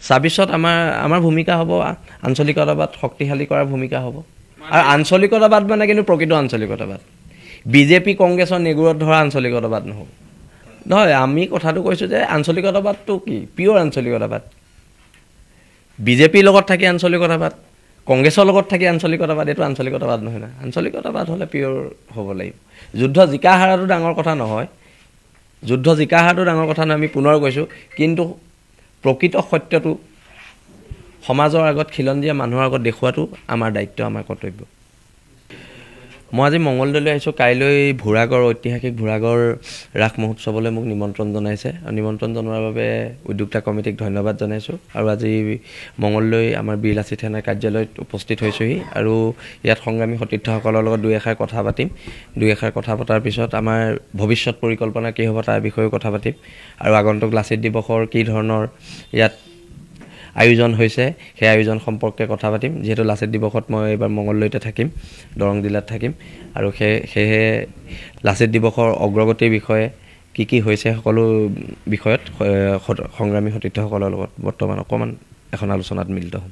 ২৬ত আমাৰ ভূমিকা হ'ব আঞ্চলিকতাবাদ শক্তিশালী কৰাৰ ভূমিকা হ'ব আৰু আঞ্চলিকতাবাদ মানে কিন্তু প্ৰকৃত আঞ্চলিকতাবাদ বিজেপি কংগ্ৰেছৰ নেগুৰত ধৰা আঞ্চলিকতাবাদ নহ'ব নহয় আমি কথাটো কৈছোঁ যে আঞ্চলিকতাবাদটো কি পিয়'ৰ আঞ্চলিকতাবাদ বিজেপিৰ লগত থাকি আঞ্চলিকতাবাদ কংগ্ৰেছৰ লগত থাকি আঞ্চলিকতাবাদ এইটো আঞ্চলিকতাবাদ নহয় না আঞ্চলিকতাবাদ হ'লে পিয়'ৰ হ'ব লাগিব যুদ্ধ জিকা হাৰাটো ডাঙৰ কথা নহয় যুদ্ধ জিকা হাৰাটো ডাঙৰ কথা নহয় আমি পুনৰ কৈছোঁ কিন্তু প্ৰকৃত সত্যটো সমাজৰ আগত খিলন দিয়া মানুহৰ আগত দেখুৱাটো আমাৰ দায়িত্ব আমাৰ কৰ্তব্য মই আজি মঙলদৈলৈ আহিছোঁ কাইলৈ ভোৰাগড় ঐতিহাসিক ভোৰাগড় ৰাস মহোৎসৱলৈ মোক নিমন্ত্ৰণ জনাইছে আৰু নিমন্ত্ৰণ জনোৱাৰ বাবে উদ্যোক্তা কমিটিক ধন্যবাদ জনাইছোঁ আৰু আজি মঙলদৈ আমাৰ বীৰ লাচিত সেনাৰ কাৰ্যালয়ত উপস্থিত হৈছোঁহি আৰু ইয়াত সংগ্ৰামী সতীৰ্থসকলৰ লগত দুই এষাৰ কথা পাতিম দুই এষাৰ কথা পতাৰ পিছত আমাৰ ভৱিষ্যত পৰিকল্পনা কি হ'ব তাৰ বিষয়েও কথা পাতিম আৰু আগন্তুক লাচিত দিৱসৰ কি ধৰণৰ ইয়াত আয়োজন হৈছে সেই আয়োজন সম্পৰ্কে কথা পাতিম যিহেতু লাচিত দিৱসত মই এইবাৰ মঙলদৈতে থাকিম দৰং জিলাত থাকিম আৰু সেয়েহে লাচিত দিৱসৰ অগ্ৰগতিৰ বিষয়ে কি হৈছে সকলো বিষয়ত সংগ্ৰামী সতীৰ্থসকলৰ লগত বৰ্তমান অকণমান এখন আলোচনাত মিলিত হ'ম